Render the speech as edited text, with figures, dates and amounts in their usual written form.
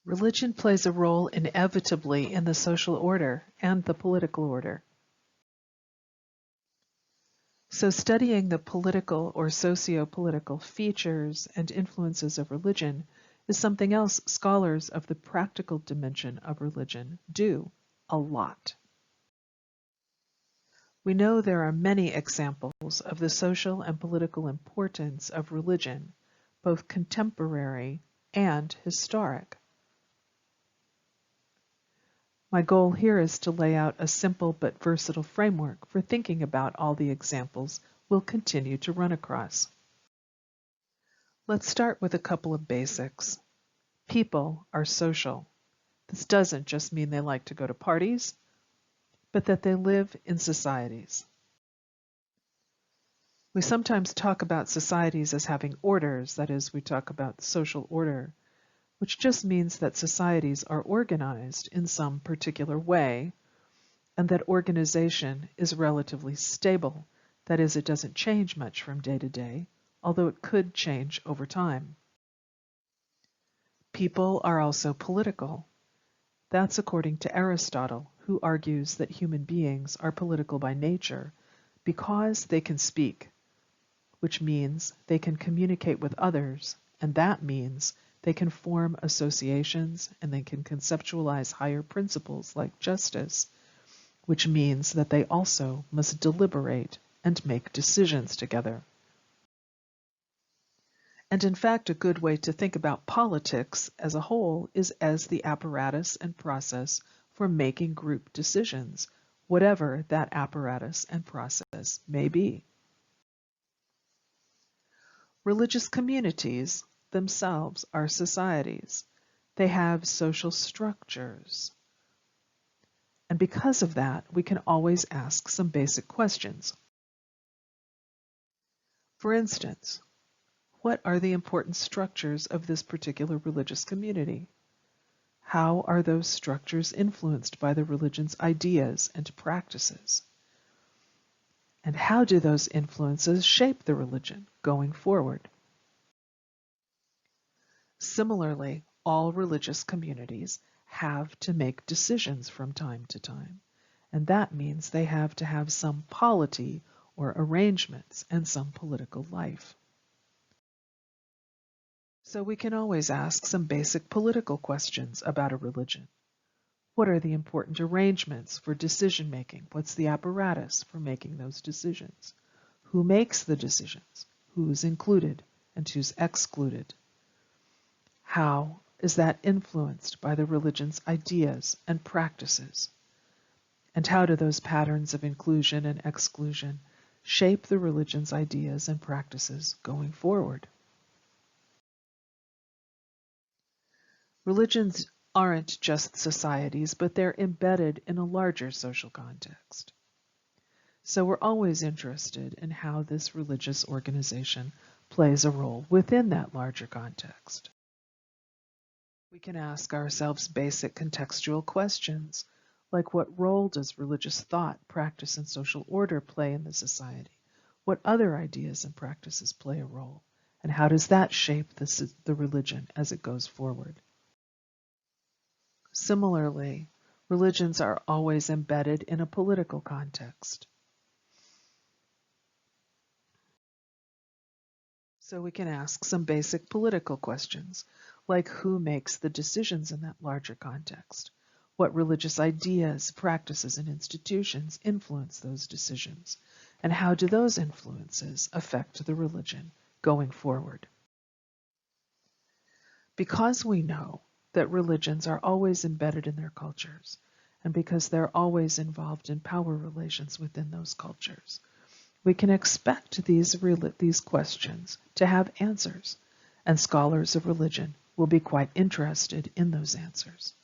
Religion plays a role inevitably in the social order and the political order. So studying the political or socio-political features and influences of religion is something else scholars of the practical dimension of religion do a lot. We know there are many examples of the social and political importance of religion, both contemporary and historic. My goal here is to lay out a simple but versatile framework for thinking about all the examples we'll continue to run across. Let's start with a couple of basics. People are social. This doesn't just mean they like to go to parties, but that they live in societies. We sometimes talk about societies as having orders, that is, we talk about social order, which just means that societies are organized in some particular way, and that organization is relatively stable, that is, it doesn't change much from day to day, although it could change over time. People are also political. That's according to Aristotle, who argues that human beings are political by nature because they can speak, which means they can communicate with others, and that means they can form associations and they can conceptualize higher principles like justice, which means that they also must deliberate and make decisions together. And in fact, a good way to think about politics as a whole is as the apparatus and process for making group decisions, whatever that apparatus and process may be. Religious communities themselves are societies. They have social structures. And because of that, we can always ask some basic questions. For instance, what are the important structures of this particular religious community? How are those structures influenced by the religion's ideas and practices? And how do those influences shape the religion going forward? Similarly, all religious communities have to make decisions from time to time, and that means they have to have some polity or arrangements and some political life. So we can always ask some basic political questions about a religion. What are the important arrangements for decision making? What's the apparatus for making those decisions? Who makes the decisions? Who's included and who's excluded? How is that influenced by the religion's ideas and practices? And how do those patterns of inclusion and exclusion shape the religion's ideas and practices going forward? Religions aren't just societies, but they're embedded in a larger social context. So we're always interested in how this religious organization plays a role within that larger context. We can ask ourselves basic contextual questions, like what role does religious thought, practice, and social order play in the society? What other ideas and practices play a role? And how does that shape the religion as it goes forward? Similarly, religions are always embedded in a political context. So we can ask some basic political questions, like who makes the decisions in that larger context? What religious ideas, practices, and institutions influence those decisions? And how do those influences affect the religion going forward? Because we know that religions are always embedded in their cultures, and because they're always involved in power relations within those cultures, we can expect these questions to have answers, and scholars of religion will be quite interested in those answers.